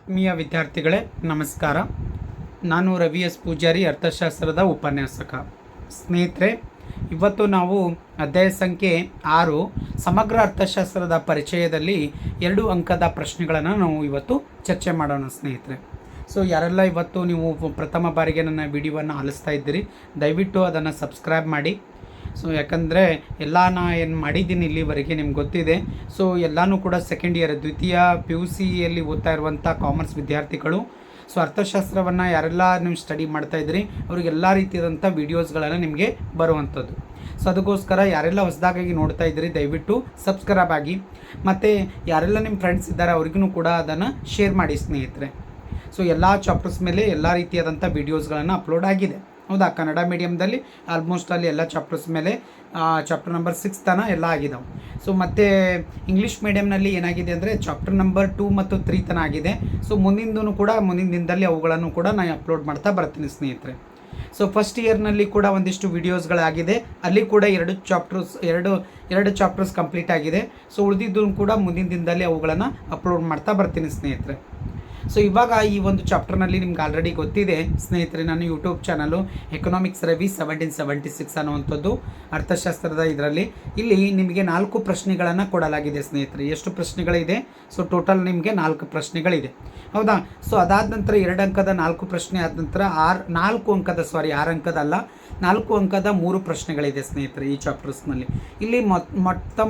ಆತ್ಮೀಯ ವಿದ್ಯಾರ್ಥಿಗಳೇ ನಮಸ್ಕಾರ. ನಾನು ರವಿ ಎಸ್ ಪೂಜಾರಿ, ಅರ್ಥಶಾಸ್ತ್ರದ ಉಪನ್ಯಾಸಕ. ಸ್ನೇಹಿತರೆ, ಇವತ್ತು ನಾವು ಅಧ್ಯಾಯ ಸಂಖ್ಯೆ 6 ಸಮಗ್ರ ಅರ್ಥಶಾಸ್ತ್ರದ ಪರಿಚಯದಲ್ಲಿ 2 ಅಂಕದ ಪ್ರಶ್ನೆಗಳನ್ನು ನಾವು ಇವತ್ತು ಚರ್ಚೆ ಮಾಡೋಣ ಸ್ನೇಹಿತರೆ. ಯಾರೆಲ್ಲ ಇವತ್ತು ನೀವು ಪ್ರಥಮ ಬಾರಿಗೆ ನನ್ನ ವಿಡಿಯೋವನ್ನು ಆಲಿಸ್ತಾ ಇದ್ದೀರಿ, ದಯವಿಟ್ಟು ಅದನ್ನು ಸಬ್ಸ್ಕ್ರೈಬ್ ಮಾಡಿ. ಯಾಕಂದರೆ ಎಲ್ಲ ಏನು ಮಾಡಿದ್ದೀನಿ ಇಲ್ಲಿವರೆಗೆ ನಿಮ್ಗೆ ಗೊತ್ತಿದೆ. ಎಲ್ಲನೂ ಕೂಡ ಸೆಕೆಂಡ್ ಇಯರ್ ದ್ವಿತೀಯ PUCಯಲ್ಲಿ ಓದ್ತಾ ಇರುವಂಥ ಕಾಮರ್ಸ್ ವಿದ್ಯಾರ್ಥಿಗಳು. ಅರ್ಥಶಾಸ್ತ್ರವನ್ನು ಯಾರೆಲ್ಲ ನೀವು ಸ್ಟಡಿ ಮಾಡ್ತಾಯಿದ್ರಿ ಅವ್ರಿಗೆಲ್ಲ ರೀತಿಯಾದಂಥ ವೀಡಿಯೋಸ್ಗಳನ್ನು ನಿಮಗೆ ಬರುವಂಥದ್ದು. ಅದಕ್ಕೋಸ್ಕರ ಯಾರೆಲ್ಲ ಹೊಸದಾಗಿ ನೋಡ್ತಾ ಇದ್ದೀರಿ ದಯವಿಟ್ಟು ಸಬ್ಸ್ಕ್ರೈಬ್ ಆಗಿ, ಮತ್ತು ಯಾರೆಲ್ಲ ನಿಮ್ಮ ಫ್ರೆಂಡ್ಸ್ ಇದ್ದಾರೆ ಅವ್ರಿಗೂ ಕೂಡ ಅದನ್ನು ಶೇರ್ ಮಾಡಿ ಸ್ನೇಹಿತರೆ. ಎಲ್ಲ ಚಾಪ್ಟರ್ಸ್ ಮೇಲೆ ಎಲ್ಲ ರೀತಿಯಾದಂಥ ವೀಡಿಯೋಸ್ಗಳನ್ನು ಅಪ್ಲೋಡ್ ಆಗಿದೆ. ಹೌದಾ, ಕನ್ನಡ ಮೀಡಿಯಮ್ದಲ್ಲಿ ಆಲ್ಮೋಸ್ಟ್ ಅಲ್ಲಿ ಎಲ್ಲ ಚಾಪ್ಟರ್ಸ್ ಮೇಲೆ ಚಾಪ್ಟರ್ ನಂಬರ್ 6 ತನಕ ಎಲ್ಲ ಆಗಿದ್ದಾವೆ. ಮತ್ತು ಇಂಗ್ಲೀಷ್ ಮೀಡಿಯಮ್ನಲ್ಲಿ ಏನಾಗಿದೆ ಅಂದರೆ ಚಾಪ್ಟರ್ ನಂಬರ್ 2 ಮತ್ತು 3 ತನಕ ಆಗಿದೆ. ಮುಂದಿನ ದಿನದಲ್ಲಿ ಅವುಗಳನ್ನು ಕೂಡ ನಾನು ಅಪ್ಲೋಡ್ ಮಾಡ್ತಾ ಬರ್ತೀನಿ ಸ್ನೇಹಿತರೆ. ಫಸ್ಟ್ ಇಯರ್ನಲ್ಲಿ ಕೂಡ ಒಂದಿಷ್ಟು ವೀಡಿಯೋಸ್ಗಳಾಗಿದೆ, ಅಲ್ಲಿ ಕೂಡ ಎರಡು ಚಾಪ್ಟರ್ಸ್ ಕಂಪ್ಲೀಟ್ ಆಗಿದೆ. ಉಳಿದಿದ್ದು ಕೂಡ ಮುಂದಿನ ದಿನದಲ್ಲಿ ಅವುಗಳನ್ನು ಅಪ್ಲೋಡ್ ಮಾಡ್ತಾ ಬರ್ತೀನಿ ಸ್ನೇಹಿತರೆ. ಇವಾಗ ಈ ಒಂದು ಚಾಪ್ಟರ್ನಲ್ಲಿ ನಿಮ್ಗೆ ಆಲ್ರೆಡಿ ಗೊತ್ತಿದೆ ಸ್ನೇಹಿತರೆ, ನಾನು ಯೂಟ್ಯೂಬ್ ಚಾನಲು ಎಕನಾಮಿಕ್ಸ್ ರವಿ 1776 ಅನ್ನುವಂಥದ್ದು ಅರ್ಥಶಾಸ್ತ್ರದ ಇದರಲ್ಲಿ ಇಲ್ಲಿ ನಿಮಗೆ 4 ಪ್ರಶ್ನೆಗಳನ್ನು ಕೊಡಲಾಗಿದೆ ಸ್ನೇಹಿತರೆ. ಎಷ್ಟು ಪ್ರಶ್ನೆಗಳಿದೆ? ಟೋಟಲ್ ನಿಮಗೆ 4 ಪ್ರಶ್ನೆಗಳಿದೆ. ಹೌದಾ, ಅದಾದ ನಂತರ 2 ಅಂಕದ 4 ಪ್ರಶ್ನೆ ಆದ ನಂತರ 6 ಅಂಕದ 3 ಪ್ರಶ್ನೆಗಳಿದೆ ಸ್ನೇಹಿತರೆ ಈ ಚಾಪ್ಟರ್ಸ್ನಲ್ಲಿ. ಇಲ್ಲಿ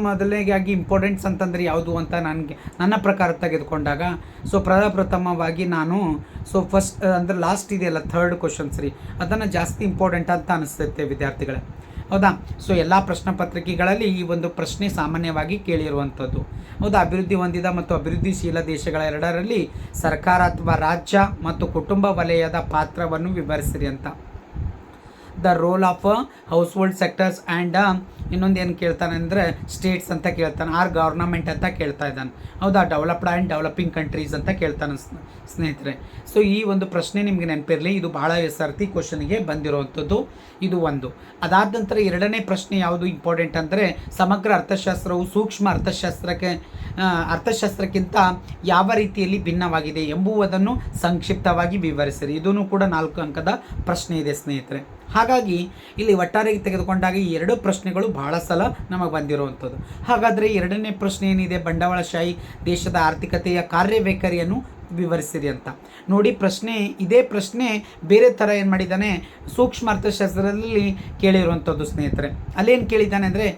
ಮೊದಲಿಗಾಗಿ ಇಂಪಾರ್ಟೆಂಟ್ಸ್ ಅಂತಂದರೆ ಯಾವುದು ಅಂತ ನನ್ನ ಪ್ರಕಾರ ತೆಗೆದುಕೊಂಡಾಗ ಪ್ರಥಮವಾಗಿ ನಾನು ಫಸ್ಟ್ ಅಂದರೆ ಲಾಸ್ಟ್ ಇದೆಯಲ್ಲ 3rd ಕ್ವಶನ್ಸ್ ಅದನ್ನು ಜಾಸ್ತಿ ಇಂಪಾರ್ಟೆಂಟ್ ಅಂತ ಅನಿಸ್ತೈತೆ ವಿದ್ಯಾರ್ಥಿಗಳೇ. ಹೌದಾ, ಎಲ್ಲ ಪ್ರಶ್ನೆ ಪತ್ರಿಕೆಗಳಲ್ಲಿ ಈ ಒಂದು ಪ್ರಶ್ನೆ ಸಾಮಾನ್ಯವಾಗಿ ಕೇಳಿರುವಂಥದ್ದು. ಹೌದಾ, ಅಭಿವೃದ್ಧಿ ಹೊಂದಿದ ಮತ್ತು ಅಭಿವೃದ್ಧಿಶೀಲ ದೇಶಗಳ ಎರಡರಲ್ಲಿ ಸರ್ಕಾರ ಅಥವಾ ರಾಜ್ಯ ಮತ್ತು ಕುಟುಂಬ ವಲಯದ ಪಾತ್ರವನ್ನು ವಿವರಿಸಿರಿ ಅಂತ. The role of house hold sectors and ಇನ್ನೊಂದು ಏನು ಕೇಳ್ತಾನೆ ಅಂದರೆ ಸ್ಟೇಟ್ಸ್ ಅಂತ ಕೇಳ್ತಾನೆ, ಆರ್ ಗವರ್ನಮೆಂಟ್ ಅಂತ ಕೇಳ್ತಾ ಇದ್ದಾನೆ. ಹೌದಾ, ಡೆವಲಪ್ಡ್ ಆ್ಯಂಡ್ ಡೆವಲಪಿಂಗ್ ಕಂಟ್ರೀಸ್ ಅಂತ ಕೇಳ್ತಾನೆ ಸ್ನೇಹಿತರೆ. ಈ ಒಂದು ಪ್ರಶ್ನೆ ನಿಮಗೆ ನೆನಪಿರಲಿ, ಇದು ಭಾಳ ಸರ್ತಿ ಕ್ವಶನ್ಗೆ ಬಂದಿರುವಂಥದ್ದು. ಇದು ಒಂದು. ಅದಾದ ನಂತರ 2ನೇ ಪ್ರಶ್ನೆ ಯಾವುದು ಇಂಪಾರ್ಟೆಂಟ್ ಅಂದರೆ ಸಮಗ್ರ ಅರ್ಥಶಾಸ್ತ್ರವು ಸೂಕ್ಷ್ಮ ಅರ್ಥಶಾಸ್ತ್ರಕ್ಕಿಂತ ಯಾವ ರೀತಿಯಲ್ಲಿ ಭಿನ್ನವಾಗಿದೆ ಎಂಬುವುದನ್ನು ಸಂಕ್ಷಿಪ್ತವಾಗಿ ವಿವರಿಸಿರಿ. ಇದೂ ಕೂಡ 4 ಅಂಕದ ಪ್ರಶ್ನೆ ಇದೆ ಸ್ನೇಹಿತರೆ. ಹಾಗಾಗಿ ಇಲ್ಲಿ ಒಟ್ಟಾರೆಯಾಗಿ ತೆಗೆದುಕೊಂಡಾಗ ಈ 2 ಪ್ರಶ್ನೆಗಳು ಬಹಳ ಸಲ ನಮಗೆ ಬಂದಿರುವಂಥದ್ದು. ಹಾಗಾದರೆ 2ನೇ ಪ್ರಶ್ನೆ ಏನಿದೆ, ಬಂಡವಾಳಶಾಹಿ ದೇಶದ ಆರ್ಥಿಕತೆಯ ಕಾರ್ಯವೈಖರಿಯನ್ನು ವಿವರಿಸಿರಿ ಅಂತ. ನೋಡಿ, ಇದೇ ಪ್ರಶ್ನೆ ಬೇರೆ ಥರ ಏನು ಮಾಡಿದ್ದಾನೆ, ಸೂಕ್ಷ್ಮ ಅರ್ಥಶಾಸ್ತ್ರದಲ್ಲಿ ಕೇಳಿರುವಂಥದ್ದು ಸ್ನೇಹಿತರೆ. ಅಲ್ಲೇನು ಕೇಳಿದ್ದಾನೆ ಅಂದರೆ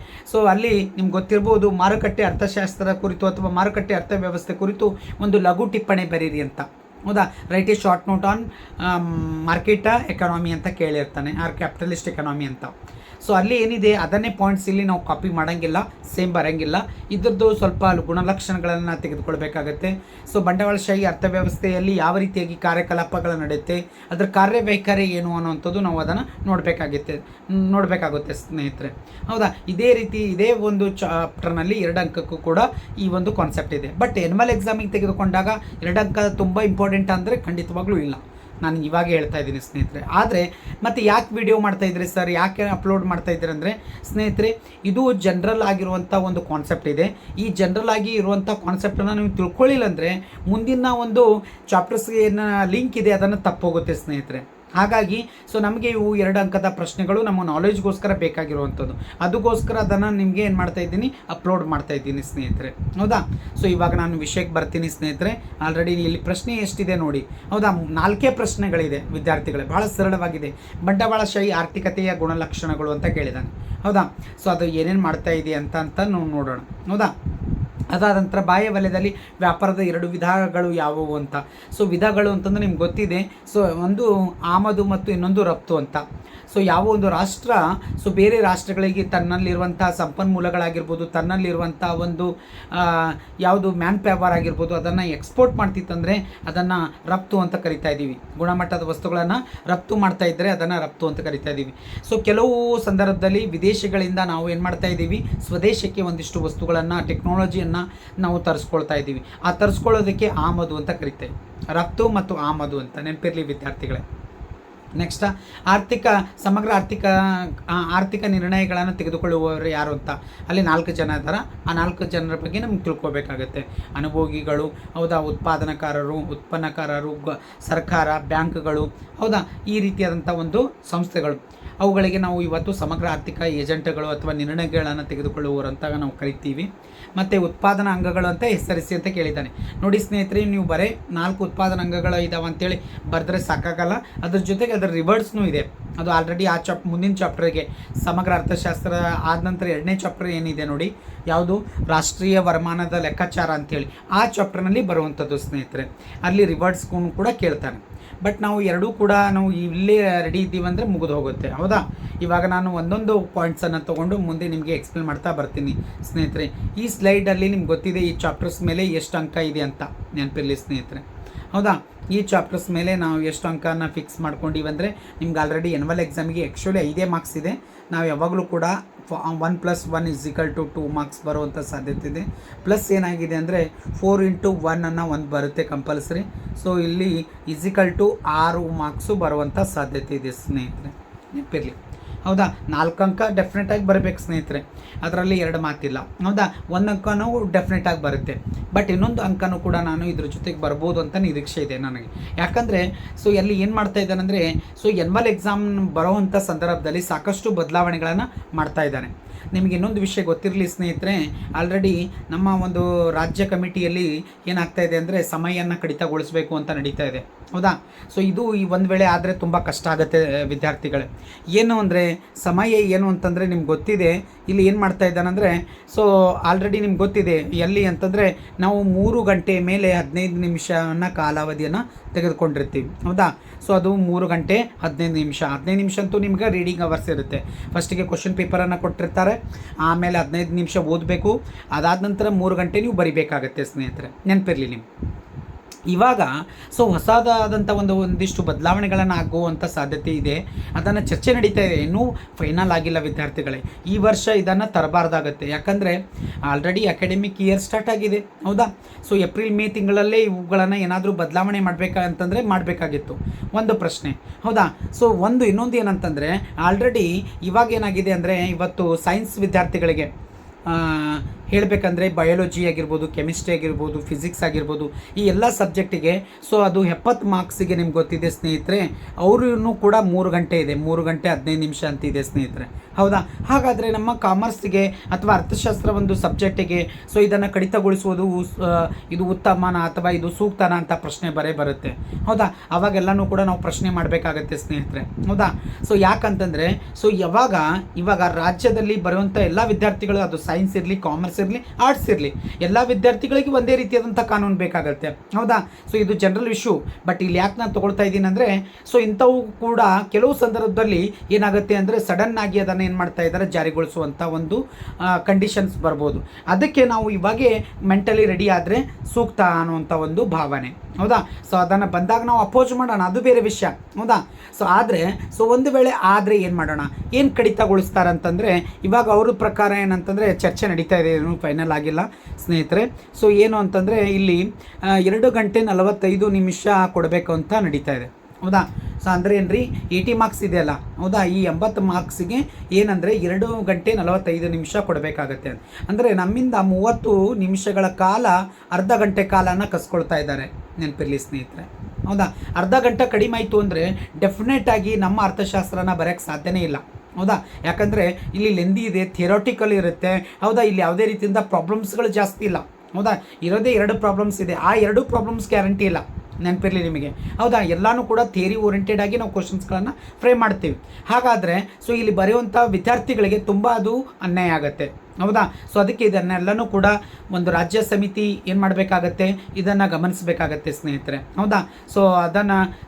ಅಲ್ಲಿ ನಿಮ್ಗೆ ಗೊತ್ತಿರ್ಬೋದು, ಮಾರುಕಟ್ಟೆ ಅರ್ಥಶಾಸ್ತ್ರ ಕುರಿತು ಅಥವಾ ಮಾರುಕಟ್ಟೆ ಅರ್ಥವ್ಯವಸ್ಥೆ ಕುರಿತು ಒಂದು ಲಘು ಟಿಪ್ಪಣಿ ಬರೀರಿ ಅಂತ. ಹೌದಾ, right A short note on market economy ಅಂತ ಕೇಳಿರ್ತಾನೆ, ಆರ್ ಕ್ಯಾಪಿಟಲಿಸ್ಟ್ ಎಕಾನಮಿ ಅಂತ. ಅಲ್ಲಿ ಏನಿದೆ ಅದನ್ನೇ ಪಾಯಿಂಟ್ಸ್ ಇಲ್ಲಿ ನಾವು ಕಾಪಿ ಮಾಡೋಂಗಿಲ್ಲ, ಸೇಮ್ ಬರೋಂಗಿಲ್ಲ. ಇದ್ರದ್ದು ಸ್ವಲ್ಪ ಗುಣಲಕ್ಷಣಗಳನ್ನು ತೆಗೆದುಕೊಳ್ಬೇಕಾಗತ್ತೆ. ಬಂಡವಾಳಶಾಹಿ ಅರ್ಥವ್ಯವಸ್ಥೆಯಲ್ಲಿ ಯಾವ ರೀತಿಯಾಗಿ ಕಾರ್ಯಕಲಾಪಗಳು ನಡೆಯುತ್ತೆ, ಅದರ ಕಾರ್ಯವೈಖರಿ ಏನು ಅನ್ನುವಂಥದ್ದು ನಾವು ಅದನ್ನು ನೋಡಬೇಕಾಗುತ್ತೆ ಸ್ನೇಹಿತರೆ. ಹೌದಾ, ಇದೇ ಒಂದು ಚಾಪ್ಟರ್ನಲ್ಲಿ 2 ಅಂಕಕ್ಕೂ ಕೂಡ ಈ ಒಂದು ಕಾನ್ಸೆಪ್ಟ್ ಇದೆ. ಬಟ್ ಎನ್ಮಲ್ ಎಕ್ಸಾಮಿಗೆ ತೆಗೆದುಕೊಂಡಾಗ 2 ಅಂಕ ತುಂಬ ಇಂಪಾರ್ಟೆಂಟ್ ಅಂದರೆ ಖಂಡಿತವಾಗ್ಲೂ ಇಲ್ಲ, ನಾನು ಇವಾಗ ಹೇಳ್ತಾ ಇದ್ದೀನಿ ಸ್ನೇಹಿತರೆ. ಆದರೆ ಮತ್ತೆ ಯಾಕೆ ವಿಡಿಯೋ ಮಾಡ್ತಾಯಿದ್ರಿ ಸರ್, ಯಾಕೆ ಅಪ್ಲೋಡ್ ಮಾಡ್ತಾಯಿದ್ದೀರಿ ಅಂದರೆ ಸ್ನೇಹಿತರೆ, ಇದು ಜನರಲ್ ಆಗಿರುವಂಥ ಒಂದು ಕಾನ್ಸೆಪ್ಟ್ ಇದೆ. ಈ ಜನರಲ್ ಆಗಿ ಇರುವಂಥ ಕಾನ್ಸೆಪ್ಟನ್ನು ನೀವು ತಿಳ್ಕೊಳ್ಳಿಲ್ಲ ಅಂದರೆ ಮುಂದಿನ ಒಂದು ಚಾಪ್ಟರ್ಸ್ಗೆ ಏನು ಲಿಂಕ್ ಇದೆ ಅದನ್ನು ತಪ್ಪೋಗುತ್ತೆ ಸ್ನೇಹಿತರೆ. ಹಾಗಾಗಿ ನಮಗೆ ಇವು 2 ಅಂಕದ ಪ್ರಶ್ನೆಗಳು ನಮ್ಮ ನಾಲೆಜ್ಗೋಸ್ಕರ ಬೇಕಾಗಿರುವಂಥದ್ದು. ಅದಕ್ಕೋಸ್ಕರ ಅದನ್ನು ನಿಮಗೆ ಏನು ಮಾಡ್ತಾಯಿದ್ದೀನಿ, ಅಪ್ಲೋಡ್ ಮಾಡ್ತಾಯಿದ್ದೀನಿ ಸ್ನೇಹಿತರೆ. ಹೌದಾ, ಇವಾಗ ನಾನು ವಿಷಯಕ್ಕೆ ಬರ್ತೀನಿ ಸ್ನೇಹಿತರೆ. ಆಲ್ರೆಡಿ ಇಲ್ಲಿ ಪ್ರಶ್ನೆ ಎಷ್ಟಿದೆ ನೋಡಿ. ಹೌದಾ, 4 ಪ್ರಶ್ನೆಗಳಿದೆ ವಿದ್ಯಾರ್ಥಿಗಳೇ, ಭಾಳ ಸರಳವಾಗಿದೆ. ಬಂಡವಾಳಶಾಹಿ ಆರ್ಥಿಕತೆಯ ಗುಣಲಕ್ಷಣಗಳು ಅಂತ ಕೇಳಿದ್ದಾನೆ. ಹೌದಾ, ಅದು ಏನೇನು ಮಾಡ್ತಾ ಇದೆ ಅಂತ ನಾವು ನೋಡೋಣ. ಹೌದಾ, ಅದಾದ ನಂತರ ಬಾಹ್ಯ ವಲಯದಲ್ಲಿ ವ್ಯಾಪಾರದ 2 ವಿಧಗಳು ಯಾವುವು ಅಂತ. ವಿಧಗಳು ಅಂತಂದರೆ ನಿಮ್ಗೆ ಗೊತ್ತಿದೆ. ಒಂದು ಆಮದು ಮತ್ತು ಇನ್ನೊಂದು ರಫ್ತು ಅಂತ. ಯಾವ ಒಂದು ರಾಷ್ಟ್ರ ಬೇರೆ ರಾಷ್ಟ್ರಗಳಿಗೆ ತನ್ನಲ್ಲಿರುವಂಥ ಸಂಪನ್ಮೂಲಗಳಾಗಿರ್ಬೋದು, ತನ್ನಲ್ಲಿರುವಂಥ ಒಂದು ಯಾವುದು ಮ್ಯಾನ್ ಪವರ್ ಆಗಿರ್ಬೋದು, ಅದನ್ನು ಎಕ್ಸ್ಪೋರ್ಟ್ ಮಾಡ್ತಿತ್ತಂದರೆ ಅದನ್ನು ರಫ್ತು ಅಂತ ಕರಿತಾ ಇದ್ದೀವಿ. ಗುಣಮಟ್ಟದ ವಸ್ತುಗಳನ್ನು ರಫ್ತು ಮಾಡ್ತಾ ಇದ್ದರೆ ಅದನ್ನು ರಫ್ತು ಅಂತ ಕರಿತಾ ಇದ್ದೀವಿ. ಕೆಲವು ಸಂದರ್ಭದಲ್ಲಿ ವಿದೇಶಗಳಿಂದ ನಾವು ಏನು ಮಾಡ್ತಾ ಇದ್ದೀವಿ, ಸ್ವದೇಶಕ್ಕೆ ಒಂದಿಷ್ಟು ವಸ್ತುಗಳನ್ನು, ಟೆಕ್ನಾಲಜಿಯನ್ನು ನಾವು ತರಿಸ್ಕೊಳ್ತಾ ಇದ್ದೀವಿ. ಆ ತರಿಸ್ಕೊಳ್ಳೋದಕ್ಕೆ ಆಮದು ಅಂತ ಕರಿತೇವೆ. ರಫ್ತು ಮತ್ತು ಆಮದು ಅಂತ ನೆನಪಿರಲಿ ವಿದ್ಯಾರ್ಥಿಗಳೇ. ನೆಕ್ಸ್ಟ್ ಸಮಗ್ರ ಆರ್ಥಿಕ ನಿರ್ಣಯಗಳನ್ನು ತೆಗೆದುಕೊಳ್ಳುವವರು ಯಾರು ಅಂತ ಅಲ್ಲಿ 4 ಜನ ಇದ್ದಾರೆ. ಆ 4 ಜನರ ಬಗ್ಗೆ ನಮ್ಗೆ ತಿಳ್ಕೊಬೇಕಾಗತ್ತೆ. ಅನುಭೋಗಿಗಳು, ಹೌದಾ, ಉತ್ಪನ್ನಕಾರರು, ಸರ್ಕಾರ, ಬ್ಯಾಂಕ್ಗಳು, ಹೌದಾ, ಈ ರೀತಿಯಾದಂಥ ಒಂದು ಸಂಸ್ಥೆಗಳು. ಅವುಗಳಿಗೆ ನಾವು ಇವತ್ತು ಸಮಗ್ರ ಆರ್ಥಿಕ ಏಜೆಂಟ್ಗಳು ಅಥವಾ ನಿರ್ಣಯಗಳನ್ನು ತೆಗೆದುಕೊಳ್ಳುವವರು ಅಂತ ನಾವು ಕರಿತೀವಿ. ಮತ್ತು ಉತ್ಪಾದನಾ ಅಂಗಗಳು ಅಂತ ಹೆಸರಿಸಿ ಅಂತ ಕೇಳಿದ್ದಾನೆ. ನೋಡಿ ಸ್ನೇಹಿತರೆ, ನೀವು ಬರೀ 4 ಉತ್ಪಾದನಾ ಅಂಗಗಳು ಇದಾವೆ ಅಂತೇಳಿ ಬರೆದ್ರೆ ಸಾಕಾಗಲ್ಲ. ಅದ್ರ ಜೊತೆಗೆ ಅದರ ರಿವರ್ಡ್ಸ್ನೂ ಇದೆ. ಅದು ಆಲ್ರೆಡಿ ಮುಂದಿನ ಚಾಪ್ಟರ್ಗೆ ಸಮಗ್ರ ಅರ್ಥಶಾಸ್ತ್ರ ಆದ ನಂತರ 2ನೇ ಚಾಪ್ಟರ್ ಏನಿದೆ ನೋಡಿ, ಯಾವುದು ರಾಷ್ಟ್ರೀಯ ವರಮಾನದ ಲೆಕ್ಕಾಚಾರ ಅಂತೇಳಿ, ಆ ಚಾಪ್ಟರ್ನಲ್ಲಿ ಬರುವಂಥದ್ದು ಸ್ನೇಹಿತರೆ. ಅಲ್ಲಿ ರಿವರ್ಡ್ಸ್ಗೂ ಕೂಡ ಕೇಳ್ತಾನೆ. ಬಟ್ ನಾವು ಎರಡೂ ಕೂಡ ನಾವು ಇಲ್ಲೇ ರೆಡಿ ಇದ್ದೀವಿ ಅಂದರೆ ಮುಗಿದು ಹೋಗುತ್ತೆ, ಹೌದಾ. ಇವಾಗ ನಾನು ಒಂದೊಂದು ಪಾಯಿಂಟ್ಸನ್ನು ತೊಗೊಂಡು ಮುಂದೆ ನಿಮಗೆ ಎಕ್ಸ್ಪ್ಲೇನ್ ಮಾಡ್ತಾ ಬರ್ತೀನಿ ಸ್ನೇಹಿತರೆ. ಈ ಸ್ಲೈಡಲ್ಲಿ ನಿಮ್ಗೆ ಗೊತ್ತಿದೆ ಈ ಚಾಪ್ಟರ್ಸ್ ಮೇಲೆ ಎಷ್ಟು ಅಂಕ ಇದೆ ಅಂತ, ನೆನಪಿರಲಿ ಸ್ನೇಹಿತರೆ, ಹೌದಾ. ಈ ಚಾಪ್ಟರ್ಸ್ ಮೇಲೆ ನಾವು ಎಷ್ಟು ಅಂಕನ ಫಿಕ್ಸ್ ಮಾಡ್ಕೊಂಡಿವಿ ಅಂದರೆ ನಿಮ್ಗೆ ಆಲ್ರೆಡಿ ಎನ್ಯುವಲ್ ಎಕ್ಸಾಮಿಗೆ ಆ್ಯಕ್ಚುಲಿ 5 ಮಾರ್ಕ್ಸ್ ಇದೆ. ನಾವು ಯಾವಾಗಲೂ ಕೂಡ 1 + 1 = 2 ಮಾರ್ಕ್ಸ್ ಬರುವಂಥ ಸಾಧ್ಯತೆ ಇದೆ. ಪ್ಲಸ್ ಏನಾಗಿದೆ ಅಂದರೆ 4 × 1 ಅನ್ನೋ ಒಂದು ಬರುತ್ತೆ ಕಂಪಲ್ಸರಿ. ಸೊ ಇಲ್ಲಿ = 6 ಮಾರ್ಕ್ಸು ಬರುವಂಥ ಸಾಧ್ಯತೆ ಇದೆ ಸ್ನೇಹಿತರೆ, ನೆನಪಿರಲಿ, ಹೌದಾ. 4 ಅಂಕ ಡೆಫಿನೆಟಾಗಿ ಬರಬೇಕು ಸ್ನೇಹಿತರೆ, ಅದರಲ್ಲಿ 2 ಮಾತಿಲ್ಲ, ಹೌದಾ. 1 ಅಂಕನೂ ಡೆಫಿನೆಟಾಗಿ ಬರುತ್ತೆ. ಬಟ್ ಇನ್ನೊಂದು ಅಂಕನೂ ಕೂಡ ನಾನು ಇದ್ರ ಜೊತೆಗೆ ಬರ್ಬೋದು ಅಂತ ನಿರೀಕ್ಷೆ ಇದೆ ನನಗೆ. ಯಾಕಂದರೆ ಸೊ ಅಲ್ಲಿ ಏನು ಮಾಡ್ತಾ ಇದ್ದಾನಂದರೆ, ಸೊ ಎನ್ಯುವಲ್ ಎಕ್ಸಾಮ್ ಬರೋವಂಥ ಸಂದರ್ಭದಲ್ಲಿ ಸಾಕಷ್ಟು ಬದಲಾವಣೆಗಳನ್ನು ಮಾಡ್ತಾ ಇದ್ದಾನೆ. ನಿಮಗೆ ಇನ್ನೊಂದು ವಿಷಯ ಗೊತ್ತಿರಲಿ ಸ್ನೇಹಿತರೆ, ಆಲ್ರೆಡಿ ನಮ್ಮ ಒಂದು ರಾಜ್ಯ ಕಮಿಟಿಯಲ್ಲಿ ಏನಾಗ್ತಾ ಇದೆ ಅಂದರೆ ಸಮಯವನ್ನು ಕಡಿತಗೊಳಿಸಬೇಕು ಅಂತ ನಡೀತಾ ಇದೆ, ಹೌದಾ. ಸೊ ಇದು ಈ ಒಂದು ವೇಳೆ ಆದರೆ ತುಂಬ ಕಷ್ಟ ಆಗುತ್ತೆ ವಿದ್ಯಾರ್ಥಿಗಳೇ. ಏನು ಅಂದರೆ ಸಮಯ ಏನು ಅಂತಂದರೆ ನಿಮ್ಗೆ ಗೊತ್ತಿದೆ, ಇಲ್ಲಿ ಏನು ಮಾಡ್ತಾ ಇದ್ದಾನಂದರೆ, ಸೊ ಆಲ್ರೆಡಿ ನಿಮ್ಗೆ ಗೊತ್ತಿದೆ ಎಲ್ಲಿ ಅಂತಂದರೆ ನಾವು 3 ಗಂಟೆ ಮೇಲೆ 15 ನಿಮಿಷನ ಕಾಲಾವಧಿಯನ್ನು ತೆಗೆದುಕೊಂಡಿರ್ತೀವಿ, ಹೌದಾ. ಸೊ ಅದು 3 ಗಂಟೆ 15 ನಿಮಿಷ ಅಂತೂ ನಿಮ್ಗೆ ರೀಡಿಂಗ್ ಅವರ್ಸ್ ಇರುತ್ತೆ. ಫಸ್ಟಿಗೆ ಕ್ವಶನ್ ಪೇಪರನ್ನು ಕೊಟ್ಟಿರ್ತಾರೆ, ಆಮೇಲೆ 15 ನಿಮಿಷ ಓದಬೇಕು, ಅದಾದ ನಂತರ 3 ಗಂಟೆ ನೀವು ಬರಿಬೇಕಾಗತ್ತೆ ಸ್ನೇಹಿತರೆ, ನೆನಪಿರಲಿ ನೀವು. ಇವಾಗ ಸೊ ಹೊಸದಾದಂಥ ಒಂದಿಷ್ಟು ಬದಲಾವಣೆಗಳನ್ನು ಆಗುವಂಥ ಸಾಧ್ಯತೆ ಇದೆ. ಅದನ್ನು ಚರ್ಚೆ ನಡೀತಾ ಇದೆ, ಇನ್ನೂ ಫೈನಲ್ ಆಗಿಲ್ಲ ವಿದ್ಯಾರ್ಥಿಗಳೇ. ಈ ವರ್ಷ ಇದನ್ನು ತರಬಾರ್ದಾಗತ್ತೆ, ಯಾಕಂದರೆ ಆಲ್ರೆಡಿ ಅಕಾಡೆಮಿಕ್ ಇಯರ್ ಸ್ಟಾರ್ಟ್ ಆಗಿದೆ, ಹೌದಾ. ಸೊ ಏಪ್ರಿಲ್ ಮೇ ತಿಂಗಳಲ್ಲೇ ಇವುಗಳನ್ನು ಏನಾದರೂ ಬದಲಾವಣೆ ಮಾಡಬೇಕಂತಂದರೆ ಮಾಡಬೇಕಾಗಿತ್ತು, ಒಂದು ಪ್ರಶ್ನೆ, ಹೌದಾ. ಸೊ ಇನ್ನೊಂದು ಏನಂತಂದರೆ ಆಲ್ರೆಡಿ ಇವಾಗ ಏನಾಗಿದೆ ಅಂದರೆ ಇವತ್ತು ಸೈನ್ಸ್ ವಿದ್ಯಾರ್ಥಿಗಳಿಗೆ ಹೇಳಬೇಕಂದ್ರೆ ಬಯಾಲಜಿ ಆಗಿರ್ಬೋದು, ಕೆಮಿಸ್ಟ್ರಿ ಆಗಿರ್ಬೋದು, ಫಿಸಿಕ್ಸ್ ಆಗಿರ್ಬೋದು, ಈ ಎಲ್ಲ ಸಬ್ಜೆಕ್ಟಿಗೆ ಸೊ ಅದು 70 ಮಾರ್ಕ್ಸಿಗೆ ನಿಮ್ಗೆ ಗೊತ್ತಿದೆ ಸ್ನೇಹಿತರೆ. ಅವ್ರೂ ಕೂಡ 3 ಗಂಟೆ ಇದೆ, 3 ಗಂಟೆ 15 ನಿಮಿಷ ಅಂತಿದೆ ಸ್ನೇಹಿತರೆ, ಹೌದಾ. ಹಾಗಾದರೆ ನಮ್ಮ ಕಾಮರ್ಸ್ಗೆ ಅಥವಾ ಅರ್ಥಶಾಸ್ತ್ರ ಒಂದು ಸಬ್ಜೆಕ್ಟಿಗೆ ಸೊ ಇದನ್ನು ಕಡಿತಗೊಳಿಸುವುದು ಇದು ಉತ್ತಮನ ಅಥವಾ ಇದು ಸೂಕ್ತನ ಅಂತ ಪ್ರಶ್ನೆ ಬರುತ್ತೆ, ಹೌದಾ. ಅವಾಗೆಲ್ಲನೂ ಕೂಡ ನಾವು ಪ್ರಶ್ನೆ ಮಾಡಬೇಕಾಗತ್ತೆ ಸ್ನೇಹಿತರೆ, ಹೌದಾ. ಸೊ ಯಾಕಂತಂದರೆ ಸೊ ಇವಾಗ ರಾಜ್ಯದಲ್ಲಿ ಬರುವಂಥ ಎಲ್ಲ ವಿದ್ಯಾರ್ಥಿಗಳು, ಅದು ಸೈನ್ಸ್ ಇರಲಿ, ಕಾಮರ್ಸ್ ಇರಲಿ, ಆರ್ಟ್ಸ್ ಇರಲಿ, ಎಲ್ಲ ವಿದ್ಯಾರ್ಥಿಗಳಿಗೆ ಒಂದೇ ರೀತಿಯಾದಂಥ ಕಾನೂನು ಬೇಕಾಗುತ್ತೆ, ಹೌದಾ. ಸೊ ಇದು ಜನರಲ್ ಇಶ್ಯೂ. ಬಟ್ ಇಲ್ಲಿ ಯಾಕೆ ನಾನು ತೊಗೊಳ್ತಾ ಇದ್ದೀನಿ ಅಂದರೆ, ಸೊ ಇಂಥವು ಕೂಡ ಕೆಲವು ಸಂದರ್ಭದಲ್ಲಿ ಏನಾಗುತ್ತೆ ಅಂದರೆ ಸಡನ್ ಆಗಿ ಅದನ್ನು ಏನು ಮಾಡ್ತಾ ಇದ್ದಾರೆ, ಜಾರಿಗೊಳಿಸುವಂಥ ಒಂದು ಕಂಡೀಷನ್ಸ್ ಬರ್ಬೋದು. ಅದಕ್ಕೆ ನಾವು ಇವಾಗೇ ಮೆಂಟಲಿ ರೆಡಿ ಆದರೆ ಸೂಕ್ತ ಅನ್ನುವಂಥ ಒಂದು ಭಾವನೆ, ಹೌದಾ. ಸೊ ಅದನ್ನು ಬಂದಾಗ ನಾವು ಅಪೋಸ್ ಮಾಡೋಣ, ಅದು ಬೇರೆ ವಿಷಯ, ಹೌದಾ. ಸೊ ಒಂದು ವೇಳೆ ಆದರೆ ಏನು ಮಾಡೋಣ, ಏನು ಕಡಿತಗೊಳಿಸ್ತಾರಂತಂದರೆ ಇವಾಗ ಅವ್ರ ಪ್ರಕಾರ ಏನಂತಂದರೆ ಚರ್ಚೆ ನಡೀತಾ ಇದೆ, ಏನು ಫೈನಲ್ ಆಗಿಲ್ಲ ಸ್ನೇಹಿತರೆ. ಸೊ ಏನು ಅಂತಂದರೆ ಇಲ್ಲಿ 2 ಗಂಟೆ 45 ನಿಮಿಷ ಕೊಡಬೇಕು ಅಂತ ನಡೀತಾ ಇದೆ, ಹೌದಾ. ಸೊ ಅಂದರೆ ಏನ್ರಿ 80 ಮಾರ್ಕ್ಸ್ ಇದೆಯಲ್ಲ, ಹೌದಾ. ಈ 80 ಮಾರ್ಕ್ಸಿಗೆ ಏನಂದರೆ 2 ಗಂಟೆ 45 ನಿಮಿಷ ಕೊಡಬೇಕಾಗತ್ತೆ. ಅಂದರೆ ನಮ್ಮಿಂದ 30 ನಿಮಿಷಗಳ ಕಾಲ, ಅರ್ಧ ಗಂಟೆ ಕಾಲನ ಕಸ್ಕೊಳ್ತಾ ಇದ್ದಾರೆ, ನೆನಪಿರಲಿ ಸ್ನೇಹಿತರೆ, ಹೌದಾ. ಅರ್ಧ ಗಂಟೆ ಕಡಿಮೆ ಆಯಿತು ಅಂದರೆ ಡೆಫಿನೆಟಾಗಿ ನಮ್ಮ ಅರ್ಥಶಾಸ್ತ್ರನ ಬರೆಯೋಕ್ಕೆ ಸಾಧ್ಯನೇ ಇಲ್ಲ, ಹೌದಾ. ಯಾಕಂದರೆ ಇಲ್ಲಿ ಲೆಂದಿ ಇದೆ, ಥಿಯರಾಟಿಕಲ್ ಇರುತ್ತೆ, ಹೌದಾ. ಇಲ್ಲಿ ಯಾವುದೇ ರೀತಿಯಿಂದ ಪ್ರಾಬ್ಲಮ್ಸ್ಗಳು ಜಾಸ್ತಿ ಇಲ್ಲ, ಹೌದಾ. ಇರೋದೇ 2 ಪ್ರಾಬ್ಲಮ್ಸ್ ಇದೆ, ಆ 2 ಪ್ರಾಬ್ಲಮ್ಸ್ ಗ್ಯಾರಂಟಿ ಇಲ್ಲ, ನೆನಪಿರಲಿ ನಿಮಗೆ, ಹೌದಾ. ಎಲ್ಲನೂ ಕೂಡ ಥಿಯರಿ ಓರಿಯೆಂಟೆಡ್ ಆಗಿ ನಾವು ಕ್ವಶನ್ಸ್ಗಳನ್ನು ಫ್ರೇಮ್ ಮಾಡ್ತೀವಿ. ಹಾಗಾದರೆ ಸೊ ಇಲ್ಲಿ ಬರೆಯುವಂಥ ವಿದ್ಯಾರ್ಥಿಗಳಿಗೆ ತುಂಬ ಅದು ಅನ್ಯಾಯ ಆಗುತ್ತೆ, ಹೌದಾ. ಸೊ ಅದಕ್ಕೆ ಇದನ್ನೆಲ್ಲನೂ ಕೂಡ ಒಂದು ರಾಜ್ಯ ಸಮಿತಿ ಏನು ಮಾಡಬೇಕಾಗತ್ತೆ, ಇದನ್ನು ಗಮನಿಸಬೇಕಾಗತ್ತೆ ಸ್ನೇಹಿತರೆ, ಹೌದಾ.